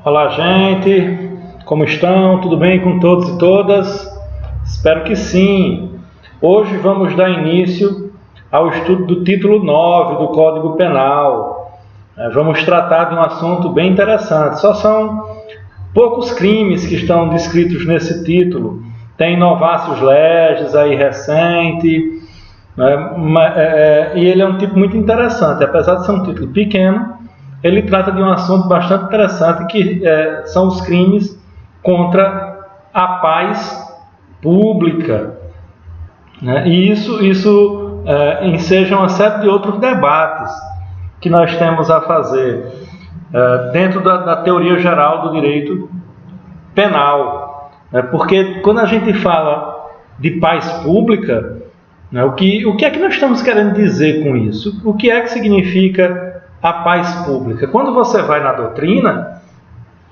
Olá, gente, como estão? Tudo bem com todos e todas? Espero que sim. Hoje vamos dar início ao estudo do título 9 do Código Penal. Vamos tratar de um assunto bem interessante. Só são poucos crimes que estão descritos nesse título. Tem novácios legis aí recente, e ele é um tipo muito interessante. Apesar de ser um título pequeno, ele trata de um assunto bastante interessante, que são os crimes contra a paz pública. E isso enseja uma série de outros debates que nós temos a fazer dentro da teoria geral do direito penal. Porque quando a gente fala de paz pública, o que é que nós estamos querendo dizer com isso? O que é que significa a paz pública? Quando você vai na doutrina,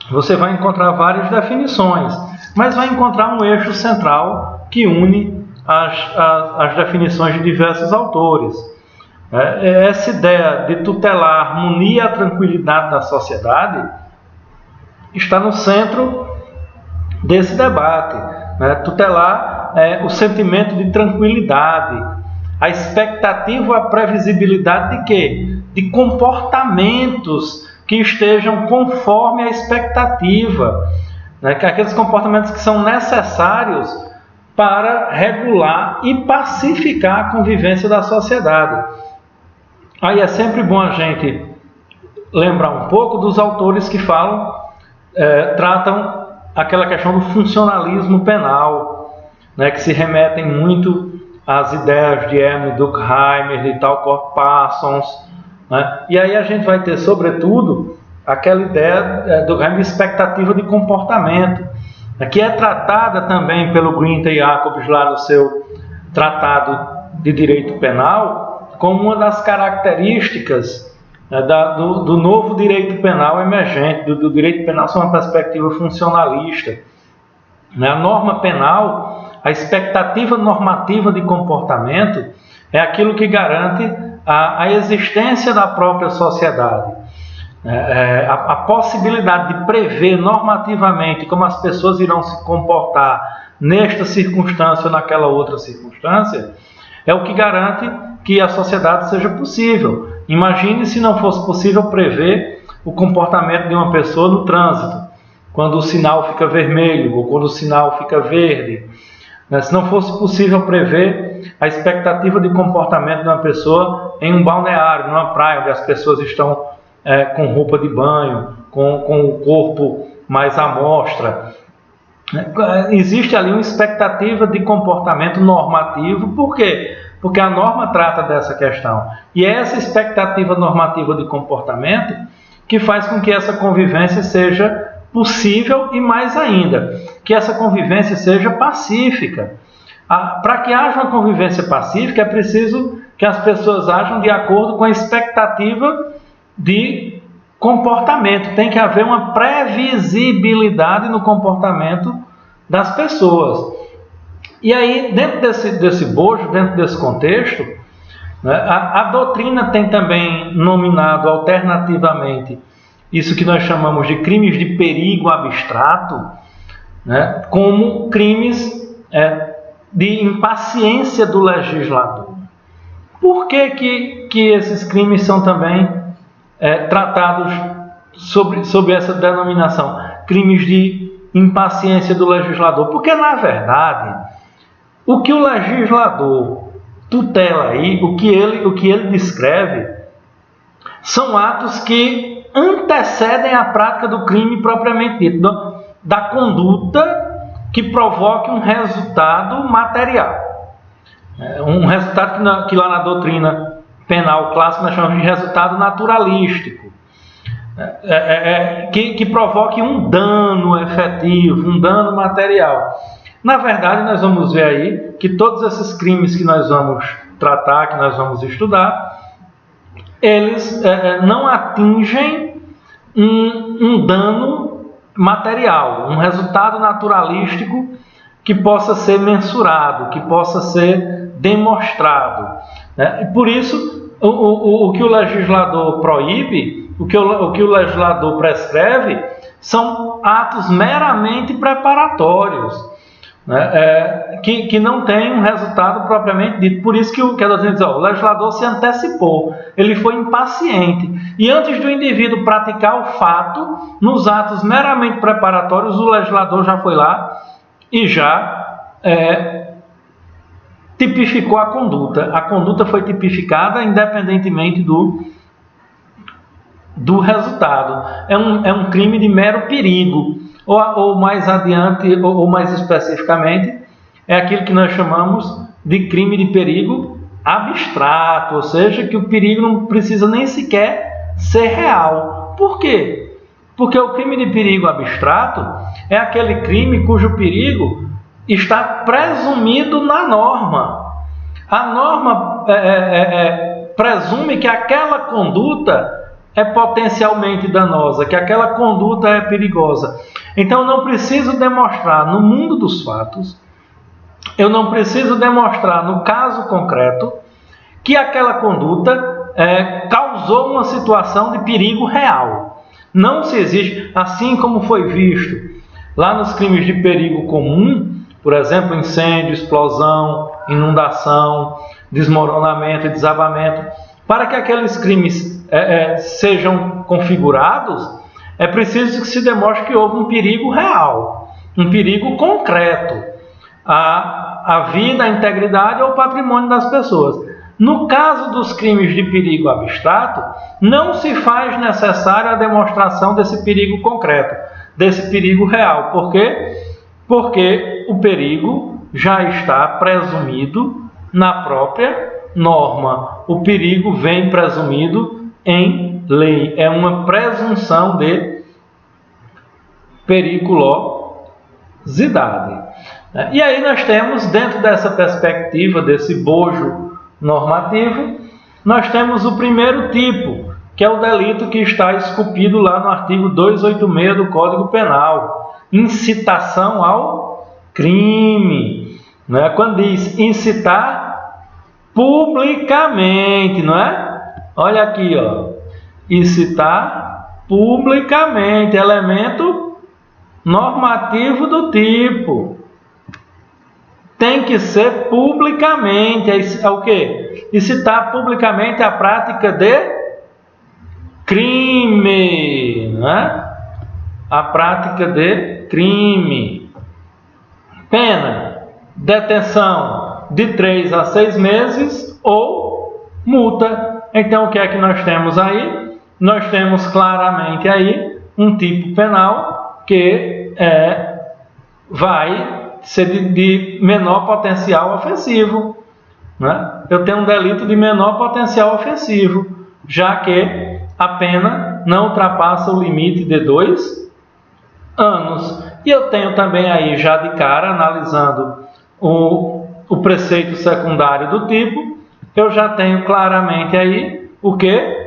você vai encontrar várias definições, mas vai encontrar um eixo central que une as definições de diversos autores. Essa ideia de tutelar a harmonia e a tranquilidade da sociedade está no centro desse debate. Tutelar o sentimento de tranquilidade, a expectativa, a previsibilidade de quê? De comportamentos que estejam conforme a expectativa, que aqueles comportamentos que são necessários para regular e pacificar a convivência da sociedade. Aí é sempre bom a gente lembrar um pouco dos autores que tratam aquela questão do funcionalismo penal, que se remetem muito às ideias de Emile Durkheim, de Talcott Parsons. E aí a gente vai ter, sobretudo, aquela ideia do de expectativa de comportamento, que é tratada também pelo Günther Jacobs lá no seu Tratado de Direito Penal, como uma das características do novo direito penal emergente, do direito penal sob uma perspectiva funcionalista. A norma penal, a expectativa normativa de comportamento, é aquilo que garante a existência da própria sociedade. A possibilidade de prever normativamente como as pessoas irão se comportar nesta circunstância ou naquela outra circunstância é o que garante que a sociedade seja possível. Imagine se não fosse possível prever o comportamento de uma pessoa no trânsito, quando o sinal fica vermelho ou quando o sinal fica verde. Se não fosse possível prever a expectativa de comportamento de uma pessoa em um balneário, numa praia, onde as pessoas estão com roupa de banho, com o corpo mais à mostra. Existe ali uma expectativa de comportamento normativo. Por quê? Porque a norma trata dessa questão. E é essa expectativa normativa de comportamento que faz com que essa convivência seja possível e, mais ainda, que essa convivência seja pacífica. Para que haja uma convivência pacífica, é preciso que as pessoas ajam de acordo com a expectativa de comportamento. Tem que haver uma previsibilidade no comportamento das pessoas. E aí, dentro desse bojo, dentro desse contexto, a doutrina tem também nominado alternativamente isso que nós chamamos de crimes de perigo abstrato, como crimes de impaciência do legislador. Por que esses crimes são também tratados sob essa denominação? Crimes de impaciência do legislador. Porque, na verdade, o que o legislador tutela aí, o que ele descreve, são atos que antecedem a prática do crime propriamente dito, da conduta que provoque um resultado material. Um resultado que lá na doutrina penal clássica nós chamamos de resultado naturalístico. Que provoque um dano efetivo, um dano material. Na verdade, nós vamos ver aí que todos esses crimes que nós vamos tratar, que nós vamos estudar, eles não atingem um dano material, um resultado naturalístico que possa ser mensurado, que possa ser demonstrado. E por isso, o que o legislador proíbe, o que o legislador prescreve, são atos meramente preparatórios, né? Que não tem um resultado propriamente dito. Por isso que a doutrina diz, o legislador se antecipou, ele foi impaciente. E antes do indivíduo praticar o fato, nos atos meramente preparatórios, o legislador já foi lá e já tipificou a conduta. A conduta foi tipificada independentemente do resultado. É um crime de mero perigo. Ou mais adiante, ou mais especificamente, é aquilo que nós chamamos de crime de perigo abstrato, ou seja, que o perigo não precisa nem sequer ser real. Por quê? Porque o crime de perigo abstrato é aquele crime cujo perigo está presumido na norma. A norma presume que aquela conduta é potencialmente danosa, que aquela conduta é perigosa. Então, eu não preciso demonstrar no mundo dos fatos, eu não preciso demonstrar no caso concreto que aquela conduta causou uma situação de perigo real. Não se exige, assim como foi visto lá nos crimes de perigo comum, por exemplo, incêndio, explosão, inundação, desmoronamento e desabamento. Para que aqueles crimes sejam configurados, é preciso que se demonstre que houve um perigo real, um perigo concreto à vida, à integridade ou ao patrimônio das pessoas. No caso dos crimes de perigo abstrato, não se faz necessária a demonstração desse perigo concreto, desse perigo real. Por quê? Porque o perigo já está presumido na própria norma. O perigo vem presumido em lei. É uma presunção de periculosidade. E aí nós temos, dentro dessa perspectiva, desse bojo normativo, nós temos o primeiro tipo, que é o delito que está esculpido lá no artigo 286 do Código Penal. Incitação ao crime. Não é? Quando diz incitar publicamente, não é? Olha aqui, ó. Incitar publicamente, elemento normativo do tipo. Tem que ser publicamente. É o quê? Incitar publicamente a prática de crime, não é? A prática de crime. Pena, detenção de 3 a 6 meses ou multa. Então, o que é que nós temos aí? Nós temos claramente aí um tipo penal que vai ser de menor potencial ofensivo, né? Eu tenho um delito de menor potencial ofensivo, já que a pena não ultrapassa o limite de 2 anos. E eu tenho também aí, já de cara, analisando o preceito secundário do tipo, eu já tenho claramente aí o que?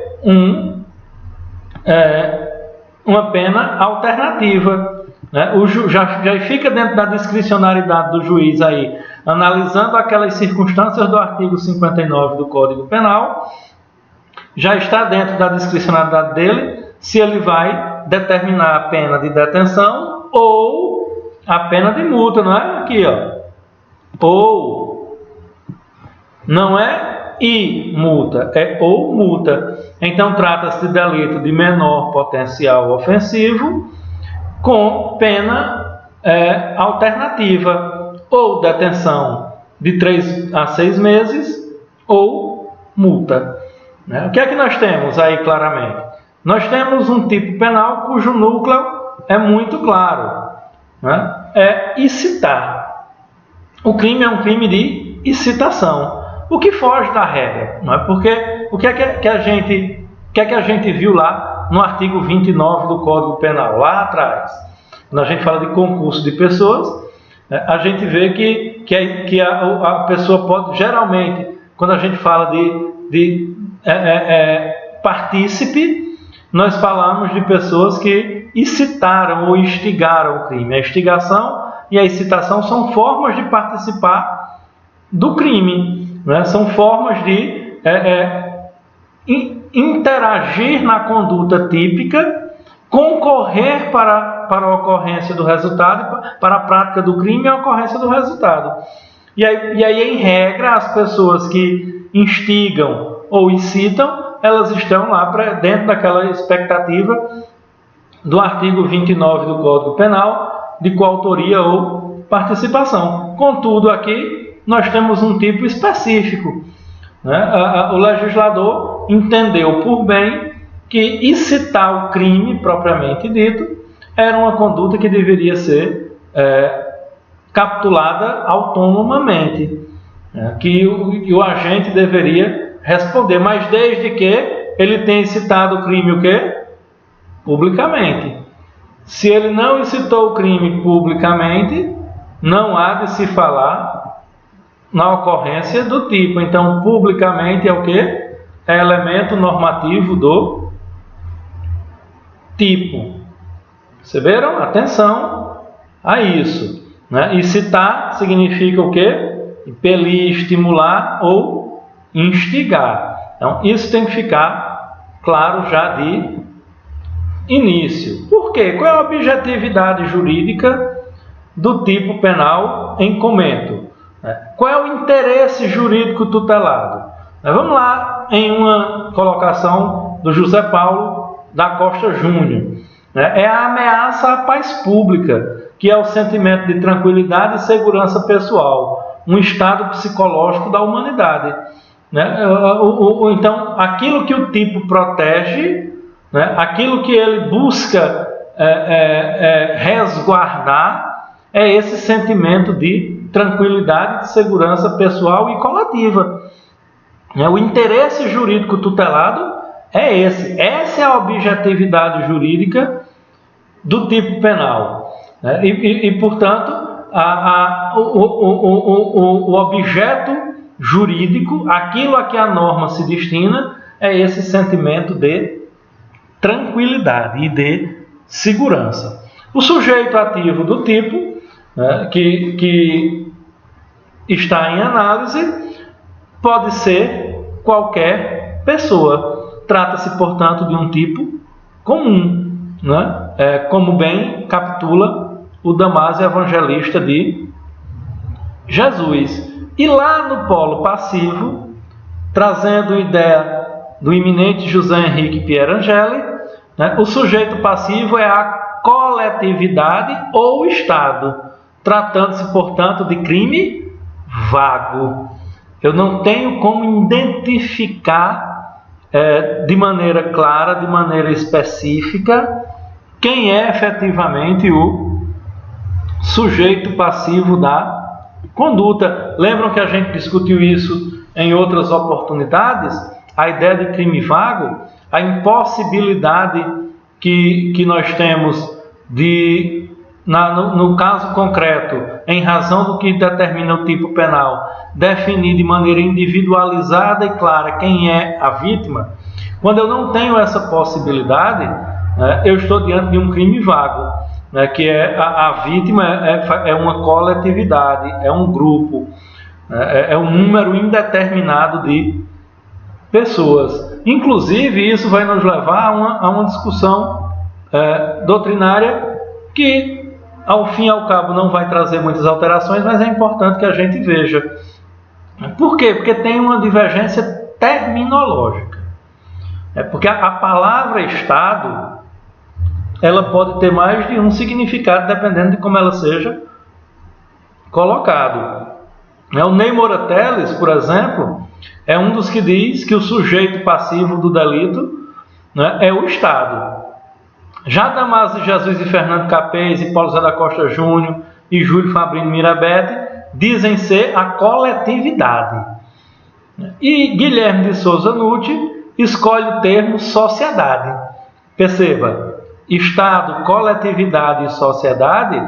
Uma pena alternativa, né? Já fica dentro da discricionariedade do juiz aí, analisando aquelas circunstâncias do artigo 59 do Código Penal, já está dentro da discricionariedade dele se ele vai determinar a pena de detenção ou a pena de multa, não é? Aqui, ó. Ou. Não é e multa, é ou multa. Então, trata-se de delito de menor potencial ofensivo com pena alternativa, ou detenção de 3 a 6 meses ou multa. O que é que nós temos aí claramente? Nós temos um tipo penal cujo núcleo é muito claro, né? É incitar. O crime é um crime de incitação, o que foge da regra, não é? Porque o que é que a gente viu lá no artigo 29 do Código Penal, lá atrás, quando a gente fala de concurso de pessoas, a gente vê que a pessoa pode, geralmente, quando a gente fala de partícipe, nós falamos de pessoas que incitaram ou instigaram o crime. A instigação e a incitação são formas de participar do crime, né? São formas de interagir na conduta típica, concorrer para para a ocorrência do resultado, para a prática do crime e a ocorrência do resultado. E aí, em regra, as pessoas que instigam ou incitam, elas estão lá dentro daquela expectativa do artigo 29 do Código Penal, de coautoria ou participação. Contudo, aqui nós temos um tipo específico, né? O legislador entendeu por bem que incitar o crime propriamente dito era uma conduta que deveria ser capitulada autonomamente, né? Que o agente deveria responder, mas desde que ele tenha incitado o crime o quê? Publicamente. Se ele não incitou o crime publicamente, não há de se falar na ocorrência do tipo. Então, publicamente é o quê? É elemento normativo do tipo. Perceberam? Atenção a isso, né? Incitar significa o quê? Impelir, estimular ou instigar. Então, isso tem que ficar claro já de início. Por quê? Qual é a objetividade jurídica do tipo penal em comento? Qual é o interesse jurídico tutelado? Vamos lá em uma colocação do José Paulo da Costa Júnior. É a ameaça à paz pública, que é o sentimento de tranquilidade e segurança pessoal, um estado psicológico da humanidade. Então, aquilo que o tipo protege, aquilo que ele busca resguardar, é esse sentimento de tranquilidade, de segurança pessoal e coletiva. O interesse jurídico tutelado é esse. Essa é a objetividade jurídica do tipo penal. Portanto, o objeto jurídico, aquilo a que a norma se destina, é esse sentimento de tranquilidade e de segurança. O sujeito ativo do tipo, que está em análise, pode ser qualquer pessoa. Trata-se, portanto, de um tipo comum, como bem capitula o Damásio Evangelista de Jesus. E lá no polo passivo, trazendo a ideia do eminente José Henrique Pierangeli, o sujeito passivo é a coletividade ou Estado, tratando-se, portanto, de crime vago. Eu não tenho como identificar de maneira clara, de maneira específica, quem é efetivamente o sujeito passivo da conduta. Lembram que a gente discutiu isso em outras oportunidades? A ideia de crime vago, a impossibilidade que nós temos de, no caso concreto, em razão do que determina o tipo penal, definir de maneira individualizada e clara quem é a vítima. Quando eu não tenho essa possibilidade, eu estou diante de um crime vago, que é a vítima é uma coletividade, é um grupo, é um número indeterminado de pessoas. Inclusive, isso vai nos levar a uma discussão doutrinária que, ao fim e ao cabo, não vai trazer muitas alterações, mas é importante que a gente veja. Por quê? Porque tem uma divergência terminológica. Porque a palavra Estado, ela pode ter mais de um significado, dependendo de como ela seja colocado. O Ney Morateles, por exemplo, é um dos que diz que o sujeito passivo do delito é o Estado. Já Damásio de Jesus e Fernando Capês e Paulo Zé da Costa Júnior e Júlio Fabrino Mirabete dizem ser a coletividade. E Guilherme de Souza Nutti escolhe o termo sociedade. Perceba, Estado, coletividade e sociedade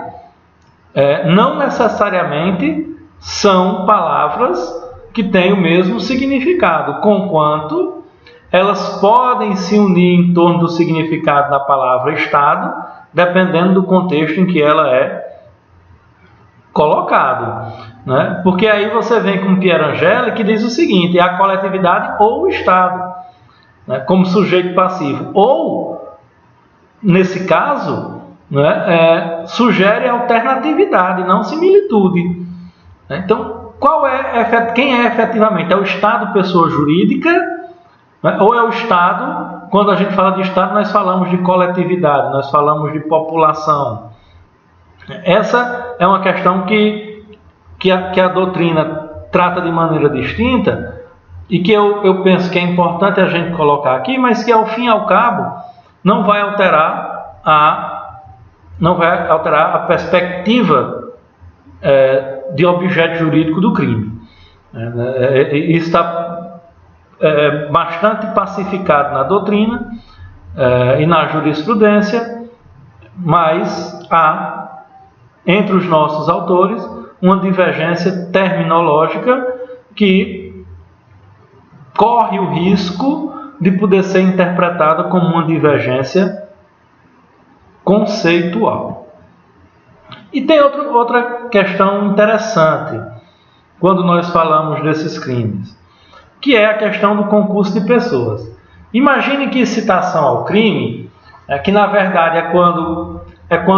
não necessariamente são palavras que têm o mesmo significado, conquanto elas podem se unir em torno do significado da palavra Estado, dependendo do contexto em que ela é colocada. Porque aí você vem com Pierangeli, que diz o seguinte: é a coletividade ou o Estado, como sujeito passivo. Ou, nesse caso, né, sugere alternatividade, não similitude. Então, quem é efetivamente? É o Estado pessoa jurídica, né, ou é o Estado? Quando a gente fala de Estado, nós falamos de coletividade, nós falamos de população. Essa é uma questão que a doutrina trata de maneira distinta e que eu penso que é importante a gente colocar aqui, mas que ao fim e ao cabo não vai alterar a perspectiva de objeto jurídico do crime. Isso está bastante pacificado na doutrina e na jurisprudência, mas há entre os nossos autores uma divergência terminológica que corre o risco de poder ser interpretada como uma divergência conceitual. E tem outra questão interessante quando nós falamos desses crimes, que é a questão do concurso de pessoas. Imagine que incitação ao crime, que na verdade é quando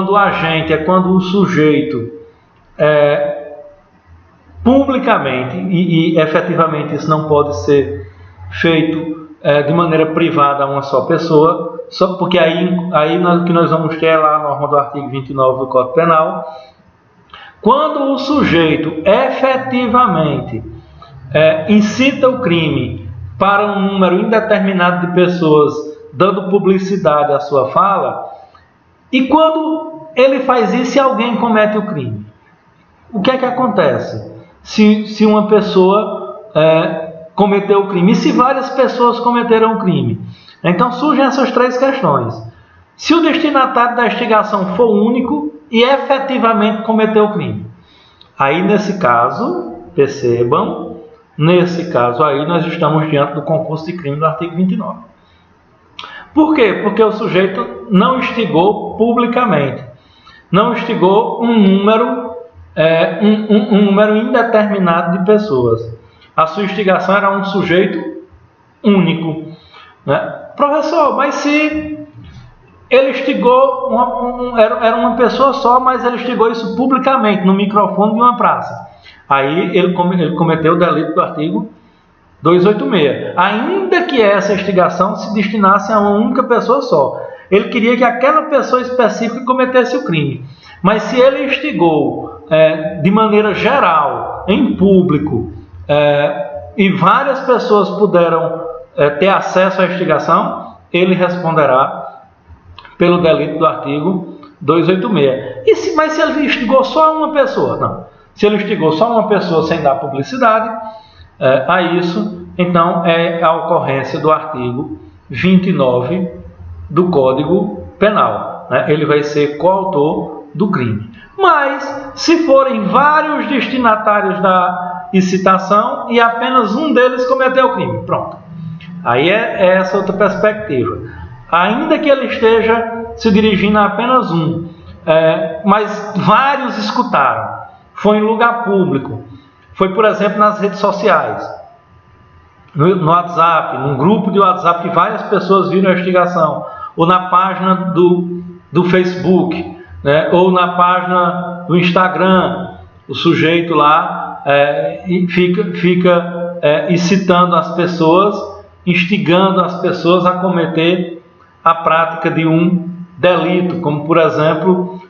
o agente, é quando o sujeito publicamente, e efetivamente isso não pode ser feito de maneira privada a uma só pessoa, só porque o que nós vamos ter lá a norma do artigo 29 do Código Penal, quando o sujeito efetivamente incita o crime para um número indeterminado de pessoas, dando publicidade à sua fala, e quando ele faz isso e alguém comete o crime, o que é que acontece? Se uma pessoa cometeu o crime, e se várias pessoas cometeram o crime? Então surgem essas três questões. Se o destinatário da instigação for único e efetivamente cometeu o crime, aí nesse caso, percebam, nesse caso aí nós estamos diante do concurso de crime do artigo 29. Por quê? Porque o sujeito não instigou publicamente, não instigou um número indeterminado de pessoas. A sua instigação era um sujeito único, né? Professor, mas se ele instigou, era uma pessoa só, mas ele instigou isso publicamente, no microfone de uma praça, aí ele cometeu o delito do artigo 286, ainda que essa instigação se destinasse a uma única pessoa só. Ele queria que aquela pessoa específica cometesse o crime, mas se ele instigou de maneira geral, em público, e várias pessoas puderam ter acesso à instigação, ele responderá pelo delito do artigo 286. Mas se ele instigou só uma pessoa? Não. Se ele instigou só uma pessoa sem dar publicidade a isso, então é a ocorrência do artigo 29 do Código Penal, né? Ele vai ser coautor do crime. Mas, se forem vários destinatários da incitação e apenas um deles cometeu o crime, pronto. Aí é essa outra perspectiva. Ainda que ele esteja se dirigindo a apenas um, mas vários escutaram, foi em lugar público, foi, por exemplo, nas redes sociais, no WhatsApp, num grupo de WhatsApp que várias pessoas viram a instigação, ou na página do Facebook, né, ou na página do Instagram, o sujeito lá fica incitando as pessoas, instigando as pessoas a cometer a prática de um delito, como por exemplo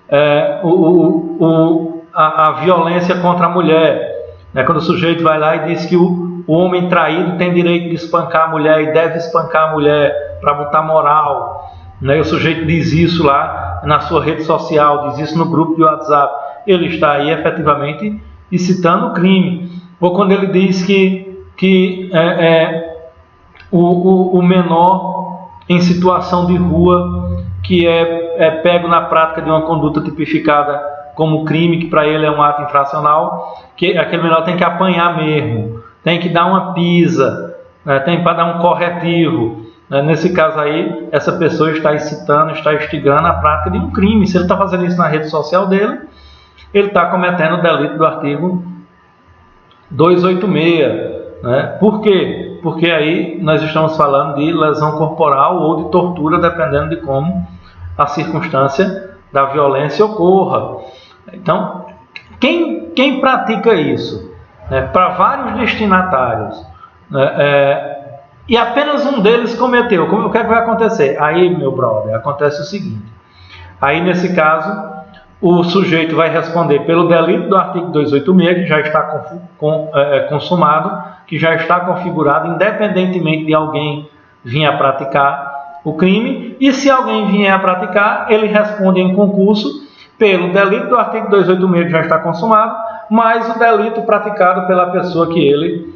a violência contra a mulher, né? Quando o sujeito vai lá e diz que o homem traído tem direito de espancar a mulher e deve espancar a mulher para botar moral, né? O sujeito diz isso lá na sua rede social, diz isso no grupo de WhatsApp, ele está aí efetivamente incitando o crime. Ou quando ele diz que o menor em situação de rua que é pego na prática de uma conduta tipificada como crime, que para ele é um ato infracional, que aquele menor tem que apanhar mesmo, tem que dar uma pisa, né, tem para dar um corretivo. Nesse caso aí, essa pessoa está incitando, está instigando a prática de um crime. Se ele está fazendo isso na rede social dele, ele está cometendo o delito do artigo 286. Né? Por quê? Porque aí nós estamos falando de lesão corporal ou de tortura, dependendo de como a circunstância da violência ocorra. Então, quem pratica isso, né, para vários destinatários, né, e apenas um deles cometeu, o que é que vai acontecer? Aí, meu brother, acontece o seguinte: aí, nesse caso, o sujeito vai responder pelo delito do artigo 286, que já está consumado, que já está configurado, independentemente de alguém vir a praticar o crime, e se alguém vier a praticar, ele responde em concurso pelo delito do artigo 286, que já está consumado, mais o delito praticado pela pessoa que ele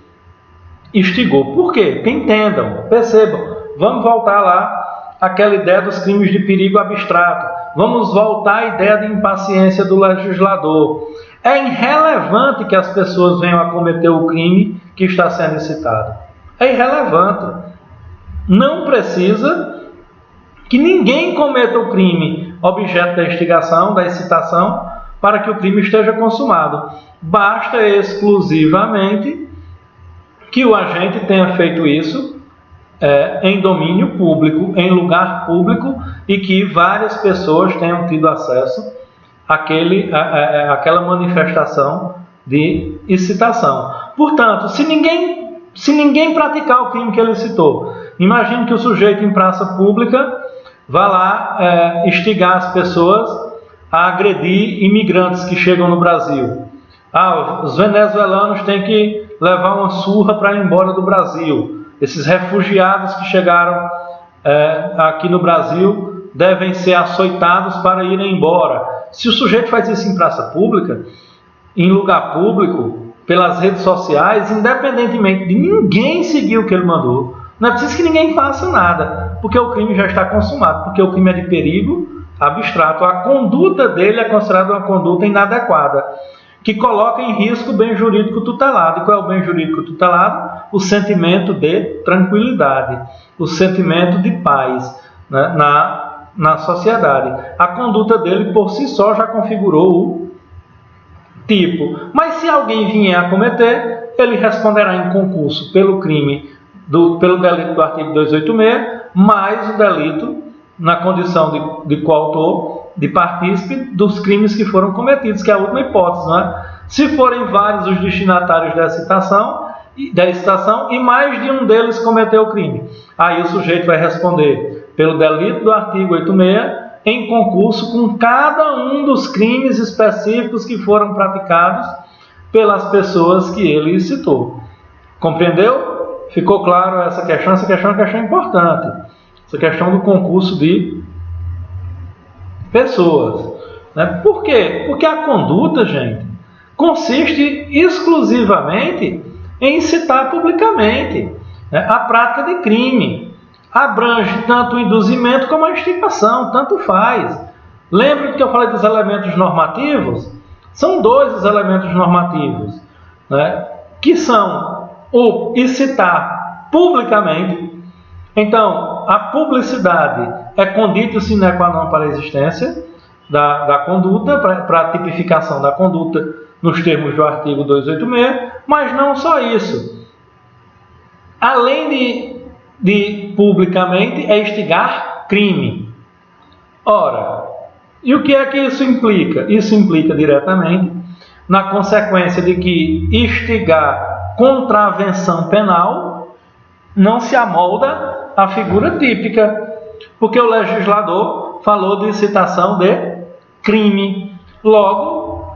instigou. Por quê? Que entendam, percebam, vamos voltar lá àquela ideia dos crimes de perigo abstrato, vamos voltar à ideia de impaciência do legislador. É irrelevante que as pessoas venham a cometer o crime que está sendo citado. É irrelevante. Não precisa que ninguém cometa o crime objeto da instigação, da incitação, para que o crime esteja consumado. Basta exclusivamente que o agente tenha feito isso em domínio público, em lugar público, e que várias pessoas tenham tido acesso àquela manifestação de incitação. Portanto, se ninguém praticar o crime que ele citou, imagine que o sujeito em praça pública vá lá instigar as pessoas a agredir imigrantes que chegam no Brasil. Os venezuelanos têm que levar uma surra para ir embora do Brasil. Esses refugiados que chegaram aqui no Brasil devem ser açoitados para irem embora. Se o sujeito faz isso em praça pública, em lugar público, pelas redes sociais, independentemente de ninguém seguir o que ele mandou, não é preciso que ninguém faça nada, porque o crime já está consumado, porque o crime é de perigo abstrato. A conduta dele é considerada uma conduta inadequada, que coloca em risco o bem jurídico tutelado. E qual é o bem jurídico tutelado? O sentimento de tranquilidade, o sentimento de paz, né, na sociedade. A conduta dele por si só já configurou o tipo. Mas se alguém vier a cometer, ele responderá em concurso pelo crime, pelo delito do artigo 286, mais o delito na condição de coautor, de partícipe dos crimes que foram cometidos, que é a última hipótese, não é? Se forem vários os destinatários da incitação e mais de um deles cometeu o crime, aí o sujeito vai responder pelo delito do artigo 86 em concurso com cada um dos crimes específicos que foram praticados pelas pessoas que ele citou. Compreendeu? Ficou claro essa questão? Essa questão é uma questão importante. Essa questão do concurso de pessoas. Né? Por quê? Porque a conduta, gente, consiste exclusivamente em incitar publicamente, né, a prática de crime. Abrange tanto o induzimento como a instigação, tanto faz. Lembra que eu falei dos elementos normativos? São dois os elementos normativos, né, que são o incitar publicamente. Então, a publicidade é conditio sine qua non para a existência da conduta, para a tipificação da conduta nos termos do artigo 286, mas não só isso. Além de publicamente, é instigar crime. Ora, e o que é que isso implica? Isso implica diretamente na consequência de que instigar contravenção penal não se amolda à figura típica, porque o legislador falou de incitação de crime. Logo,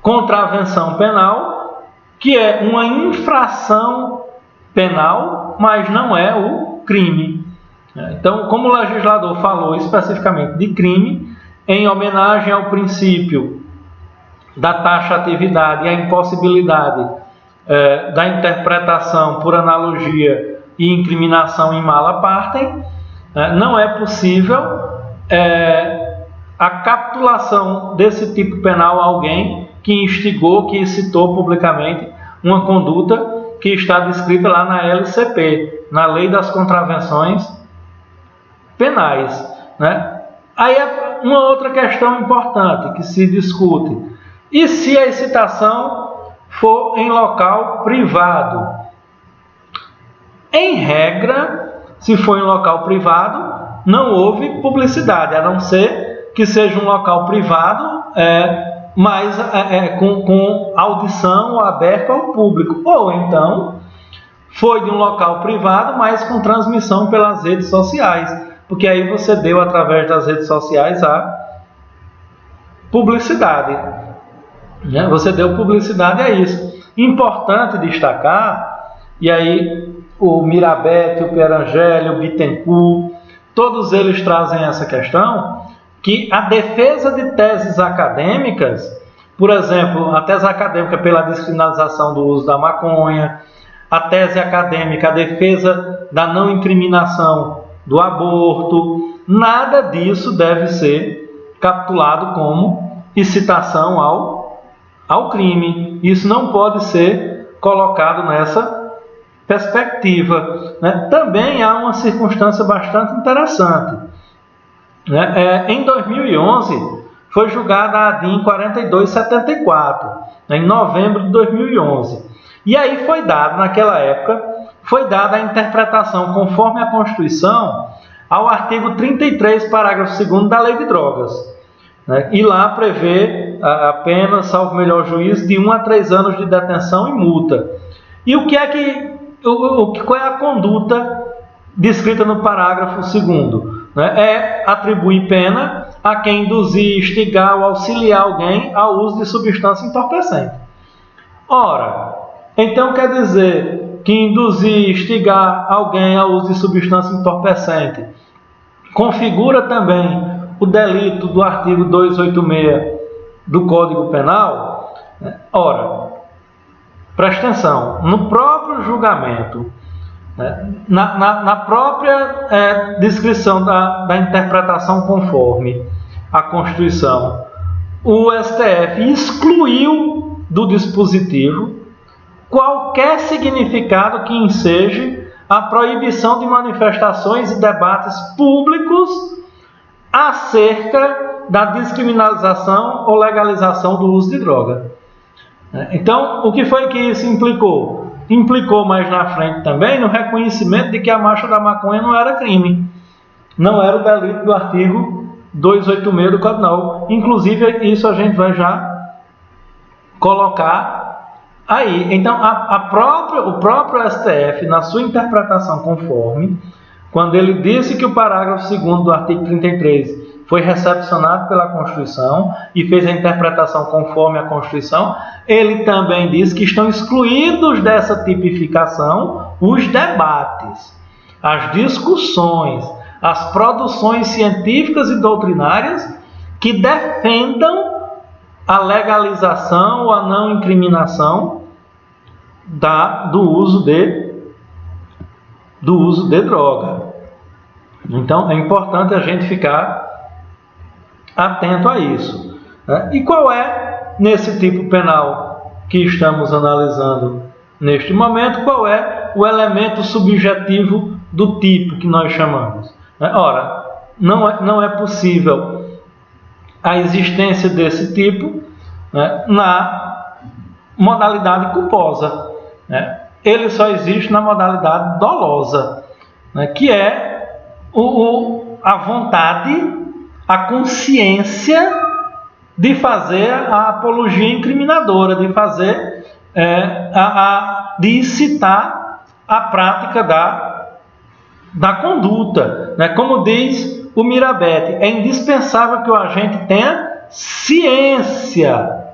contravenção penal, que é uma infração penal, mas não é o crime. Então, como o legislador falou especificamente de crime, em homenagem ao princípio da taxatividade e a impossibilidade da interpretação por analogia e incriminação em mala partem, não é possível a capitulação desse tipo penal a alguém que instigou, que incitou publicamente uma conduta que está descrita lá na LCP, na Lei das Contravenções Penais, né? Aí é uma outra questão importante que se discute. E se a incitação for em local privado? Em regra, se for em local privado, não houve publicidade, a não ser que seja um local privado, mas com audição aberta ao público, ou então foi de um local privado, mas com transmissão pelas redes sociais, porque aí você deu através das redes sociais a publicidade, né? Você deu publicidade a isso. Importante destacar, e aí o Mirabete, o Pierangeli, o Bittencourt, todos eles trazem essa questão, que a defesa de teses acadêmicas, por exemplo, a tese acadêmica pela descriminalização do uso da maconha, a tese acadêmica, a defesa da não incriminação do aborto, nada disso deve ser capitulado como incitação ao crime. Isso não pode ser colocado nessa perspectiva, né? Também há uma circunstância bastante interessante, né? Em 2011 foi julgada a ADIM 4274, né? Em novembro de 2011. E aí foi dado, naquela época, foi dada a interpretação conforme a Constituição ao artigo 33, parágrafo 2º da Lei de Drogas, né? E lá prevê a pena, salvo melhor juízo, de 1 a 3 anos de detenção e multa. E qual é a conduta descrita no parágrafo 2º? Né? É atribuir pena a quem induzir, instigar ou auxiliar alguém ao uso de substância entorpecente. Ora, então quer dizer que induzir, instigar alguém ao uso de substância entorpecente configura também o delito do artigo 286 do Código Penal? Ora, presta atenção, no próprio julgamento, na própria descrição da interpretação conforme a Constituição, o STF excluiu do dispositivo qualquer significado que enseje a proibição de manifestações e debates públicos acerca da descriminalização ou legalização do uso de droga. Então, o que foi que isso implicou? Implicou mais na frente também no reconhecimento de que a marcha da maconha não era crime. Não era o delito do artigo 286 do Código Penal. Inclusive, isso a gente vai já colocar aí. Então, o próprio STF, na sua interpretação conforme, quando ele disse que o parágrafo 2º do artigo 33 foi recepcionado pela Constituição e fez a interpretação conforme a Constituição, ele também diz que estão excluídos dessa tipificação os debates, as discussões, as produções científicas e doutrinárias que defendam a legalização ou a não incriminação do uso de droga. Então é importante a gente ficar atento a isso, né? E qual é, nesse tipo penal que estamos analisando neste momento, qual é o elemento subjetivo do tipo que nós chamamos? Ora, não é possível a existência desse tipo, né, na modalidade culposa, né? Ele só existe na modalidade dolosa, né, que é a vontade, a consciência de fazer a apologia incriminadora, de fazer, de incitar a prática da conduta, né? Como diz o Mirabete, é indispensável que o agente tenha ciência,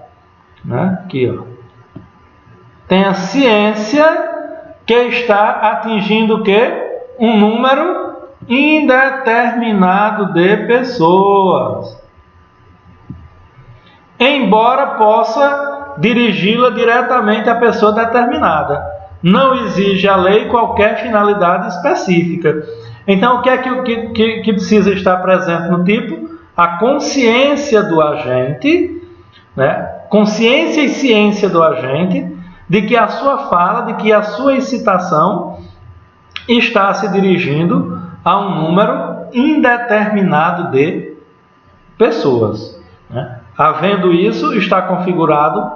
né? Aqui, ó. Tenha ciência que está atingindo o quê? Um número indeterminado de pessoas, embora possa dirigi-la diretamente à pessoa determinada. Não exige a lei qualquer finalidade específica. Então, o que é que precisa estar presente no tipo? A consciência do agente, né? Consciência e ciência do agente de que a sua fala, de que a sua incitação está se dirigindo a um número indeterminado de pessoas, né? Havendo isso, está configurado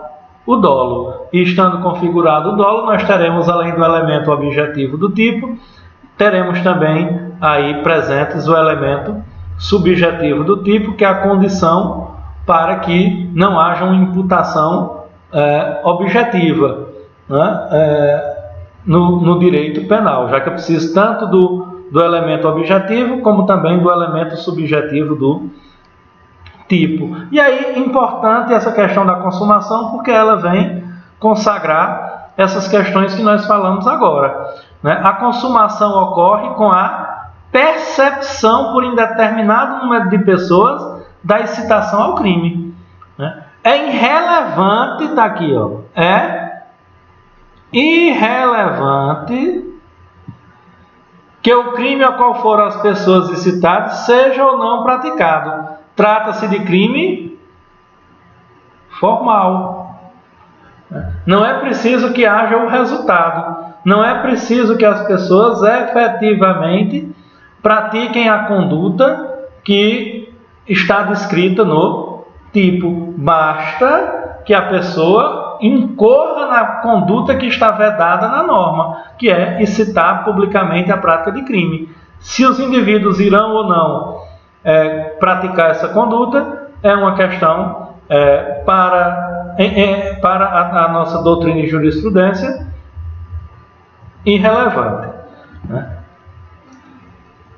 o dolo. E estando configurado o dolo, nós teremos, além do elemento objetivo do tipo, teremos também aí presentes o elemento subjetivo do tipo, que é a condição para que não haja uma imputação objetiva, né, no direito penal, já que eu preciso tanto do elemento objetivo como também do elemento subjetivo do tipo. E aí, importante essa questão da consumação, porque ela vem consagrar essas questões que nós falamos agora, né? A consumação ocorre com a percepção por indeterminado número de pessoas da incitação ao crime, né? É irrelevante, está aqui, ó, é irrelevante que o crime ao qual foram as pessoas incitadas seja ou não praticado. Trata-se de crime formal. Não é preciso que haja o resultado. Não é preciso que as pessoas efetivamente pratiquem a conduta que está descrita no tipo. Basta que a pessoa incorra na conduta que está vedada na norma, que é incitar publicamente a prática de crime. Se os indivíduos irão ou não praticar essa conduta é uma questão para a nossa doutrina e jurisprudência irrelevante, né?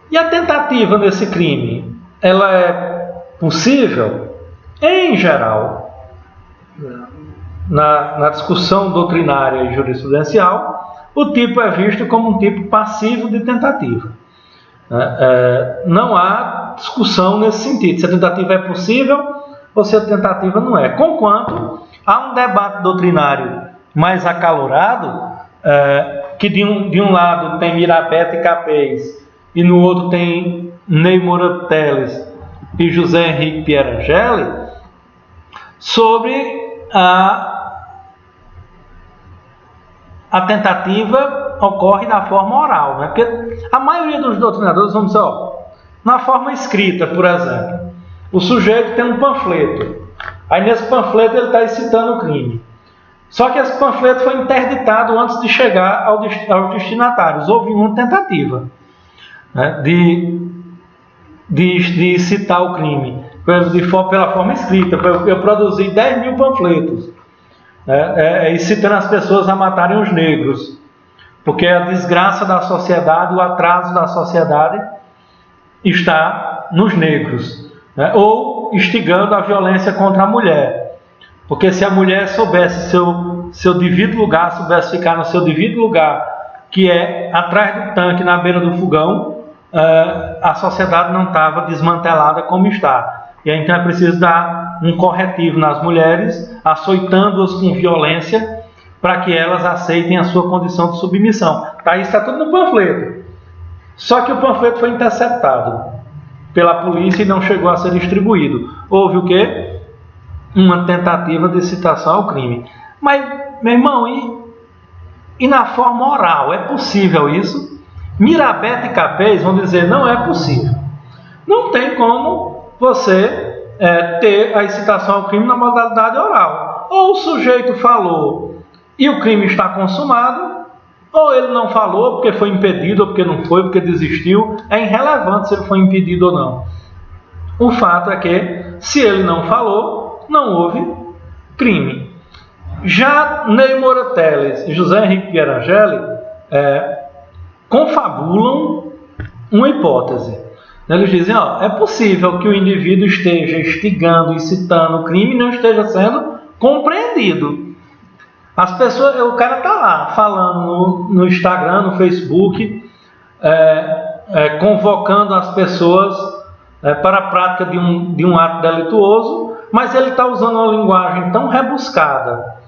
E a tentativa nesse crime, ela é possível? Em geral, na discussão doutrinária e jurisprudencial, o tipo é visto como um tipo passivo de tentativa. Não há discussão nesse sentido, se a tentativa é possível ou se a tentativa não é. Conquanto há um debate doutrinário mais acalorado, que de um lado tem Mirabete e Capês e no outro tem Ney Moura Teles e José Henrique Pierangeli, sobre a tentativa ocorre na forma oral, né? Porque a maioria dos doutrinadores, vamos dizer, na forma escrita, por exemplo, o sujeito tem um panfleto, aí nesse panfleto ele está incitando o crime. Só que esse panfleto foi interditado antes de chegar aos destinatários. Houve uma tentativa, né, de citar o crime pela forma escrita. Eu produzi 10 mil panfletos, incitando as pessoas a matarem os negros, porque a desgraça da sociedade, o atraso da sociedade está nos negros, né? Ou instigando a violência contra a mulher, porque se a mulher soubesse seu devido lugar, soubesse ficar no seu devido lugar, que é atrás do tanque, na beira do fogão, a sociedade não estava desmantelada como está. E aí, então é preciso dar um corretivo nas mulheres, açoitando-as com violência, para que elas aceitem a sua condição de submissão. Isso está tudo no panfleto. Só que o panfleto foi interceptado pela polícia e não chegou a ser distribuído. Houve o quê? Uma tentativa de citação ao crime. Mas, meu irmão, e na forma oral, é possível isso? Mirabete e Capês vão dizer, não é possível. Não tem como você ter a incitação ao crime na modalidade oral. Ou o sujeito falou e o crime está consumado, ou ele não falou porque foi impedido, ou porque não foi, porque desistiu. É irrelevante se ele foi impedido ou não. O fato é que, se ele não falou, não houve crime. Já Ney Moura Teles e José Henrique Pierangeli confabulam uma hipótese. Eles dizem, é possível que o indivíduo esteja instigando, incitando o crime e não esteja sendo compreendido. As pessoas, o cara está lá falando no Instagram, no Facebook, convocando as pessoas para a prática de um ato delituoso, mas ele está usando uma linguagem tão rebuscada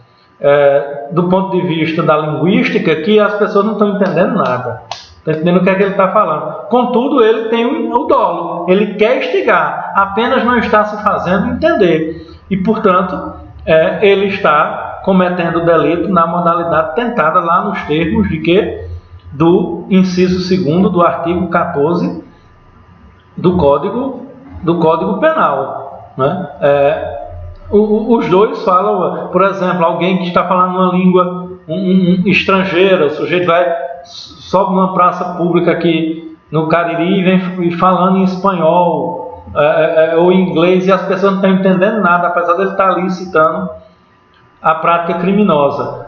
do ponto de vista da linguística que as pessoas não estão entendendo nada. Está entendendo o que é que ele está falando. Contudo, ele tem o dolo, ele quer instigar, apenas não está se fazendo entender. E, portanto, ele está cometendo o delito na modalidade tentada lá nos termos de quê? Do inciso 2º do artigo 14 do Código Penal, né? Os dois falam, por exemplo, alguém que está falando uma língua estrangeira, o sujeito sobe numa praça pública aqui no Cariri e vem falando em espanhol ou em inglês, e as pessoas não estão entendendo nada, apesar de ele estar ali citando a prática criminosa.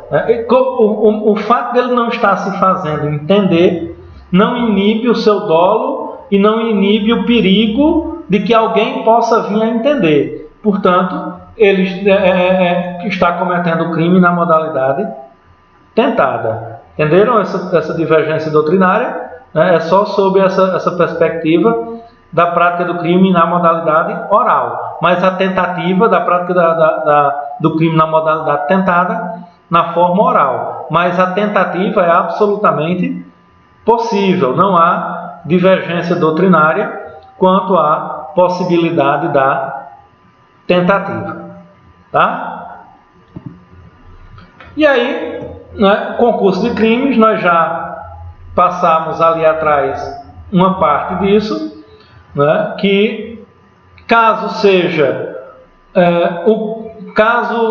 O fato dele não estar se fazendo entender não inibe o seu dolo e não inibe o perigo de que alguém possa vir a entender. Portanto, ele está cometendo o crime na modalidade tentada. Entenderam essa divergência doutrinária? É só sob essa perspectiva da prática do crime na modalidade oral. Mas a tentativa da prática do crime na modalidade tentada na forma oral. Mas a tentativa é absolutamente possível. Não há divergência doutrinária quanto à possibilidade da tentativa. Tá? E aí, concurso de crimes, nós já passamos ali atrás uma parte disso, que caso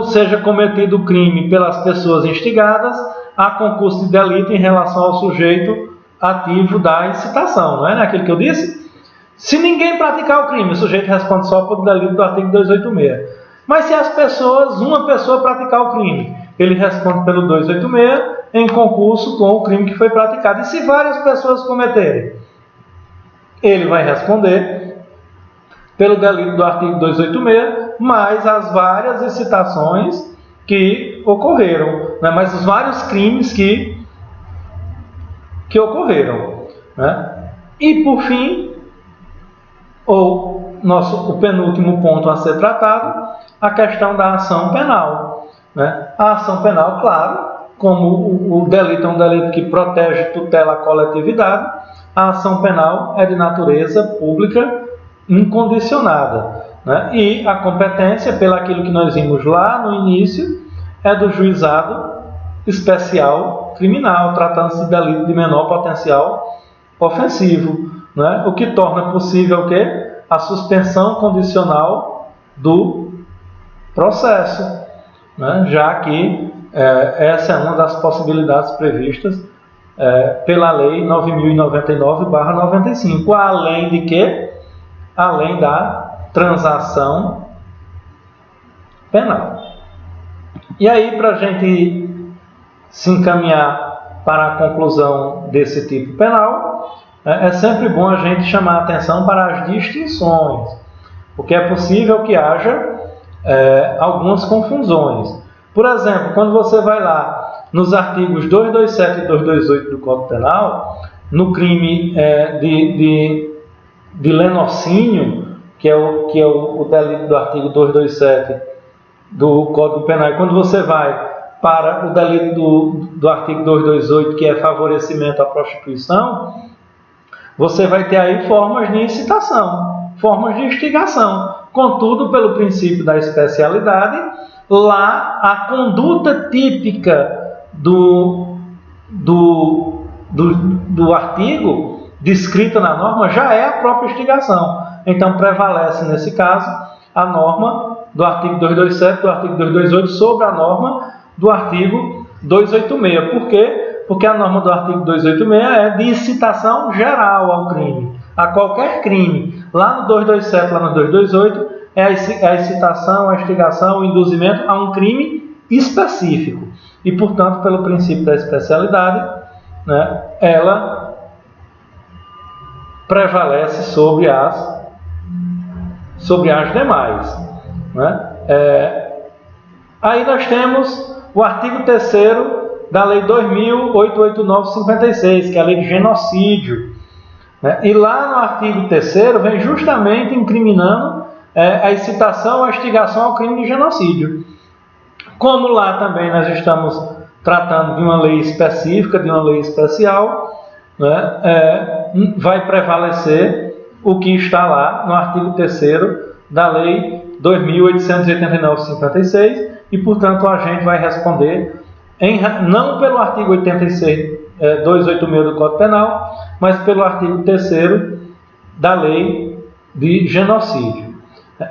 seja cometido o crime pelas pessoas instigadas, há concurso de delito em relação ao sujeito ativo da incitação, não é aquilo que eu disse? Se ninguém praticar o crime, o sujeito responde só por delito do artigo 286. Mas se uma pessoa praticar o crime, ele responde pelo 286 em concurso com o crime que foi praticado. E se várias pessoas cometerem, ele vai responder pelo delito do artigo 286, mais as várias incitações que ocorreram, mas os vários crimes que ocorreram. E por fim, o penúltimo ponto a ser tratado, a questão da ação penal. A ação penal, claro, como o delito é um delito que protege, tutela a coletividade, a ação penal é de natureza pública incondicionada. E a competência, pelo aquilo que nós vimos lá no início, é do juizado especial criminal, tratando-se de delito de menor potencial ofensivo. O que torna possível o quê? A suspensão condicional do processo, já que essa é uma das possibilidades previstas pela Lei 9.099/95, além de quê? Além da transação penal. E aí, para a gente se encaminhar para a conclusão desse tipo penal, é sempre bom a gente chamar a atenção para as distinções, porque é possível que haja algumas confusões. Por exemplo, quando você vai lá nos artigos 227 e 228 do Código Penal, no crime de lenocínio, que é o delito do artigo 227 do Código Penal, e quando você vai para o delito do artigo 228, que é favorecimento à prostituição, você vai ter aí formas de incitação, formas de instigação. Contudo, pelo princípio da especialidade, lá a conduta típica do artigo descrita na norma já é a própria instigação. Então, prevalece nesse caso a norma do artigo 227, do artigo 228 sobre a norma do artigo 286. Por quê? Porque a norma do artigo 286 é de incitação geral ao crime, a qualquer crime. Lá no 227, lá no 228, é a incitação, a instigação, o induzimento a um crime específico. E, portanto, pelo princípio da especialidade, ela prevalece sobre as demais. Aí nós temos o artigo 3º da Lei 2.889/56, que é a Lei de Genocídio. E lá no artigo 3º vem justamente incriminando a incitação, a instigação ao crime de genocídio. Como lá também nós estamos tratando de uma lei específica, de uma lei especial, vai prevalecer o que está lá no artigo 3º da Lei 2.889/56, e, portanto, a gente vai responder não pelo artigo 286 do Código Penal, mas pelo artigo 3º da Lei de Genocídio.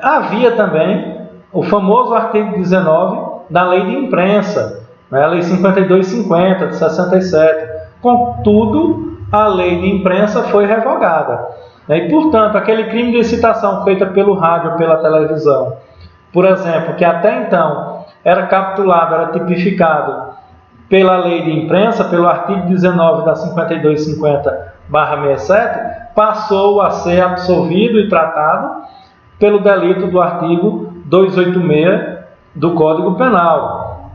Havia também o famoso artigo 19 da Lei de Imprensa, a Lei 5250 de 67. Contudo, a lei de imprensa foi revogada. E, portanto, aquele crime de incitação feita pelo rádio ou pela televisão, por exemplo, que até então era capitulado, era tipificado pela lei de imprensa, pelo artigo 19 da 5250/67, passou a ser absolvido e tratado pelo delito do artigo 286 do Código Penal.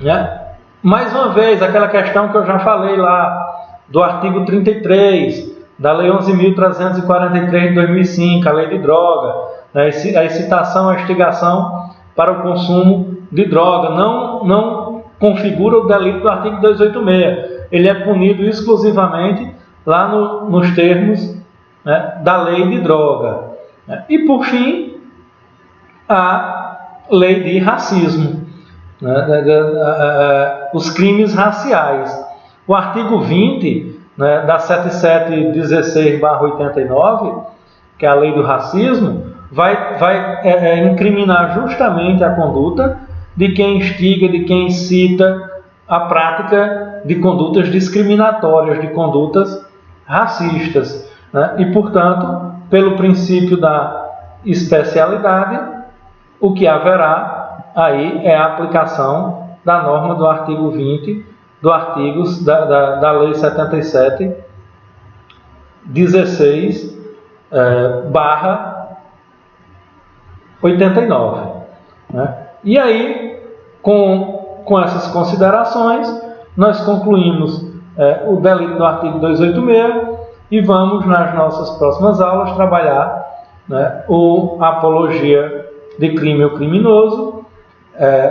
Né? Mais uma vez, aquela questão que eu já falei lá, do artigo 33, da Lei 11.343 de 2005, a Lei de Droga, né? A incitação, a instigação para o consumo de droga, não configura o delito do artigo 286. Ele é punido exclusivamente lá nos termos, né, da lei de droga. E, por fim, a lei de racismo, né, os crimes raciais. O artigo 20, né, da 7716/89, que é a lei do racismo, vai incriminar justamente a conduta de quem instiga, de quem incita a prática de condutas discriminatórias, de condutas racistas. Né? E, portanto, pelo princípio da especialidade, o que haverá aí é a aplicação da norma do artigo 20 do artigo da Lei 7716/89. Né? E aí, com essas considerações, nós concluímos o delito do artigo 286 e vamos, nas nossas próximas aulas, trabalhar, né, a apologia de crime ou criminoso,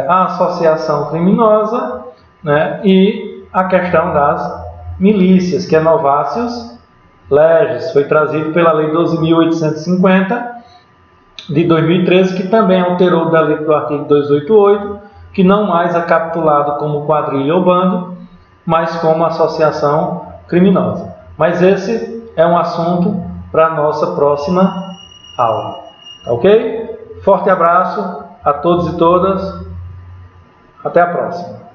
a associação criminosa, né, e a questão das milícias, que é novácios legis, foi trazido pela Lei 12.850 de 2013, que também alterou o delito do artigo 288, que não mais é capitulado como quadrilha ou bando, mas como associação criminosa. Mas esse é um assunto para a nossa próxima aula. Ok? Forte abraço a todos e todas. Até a próxima.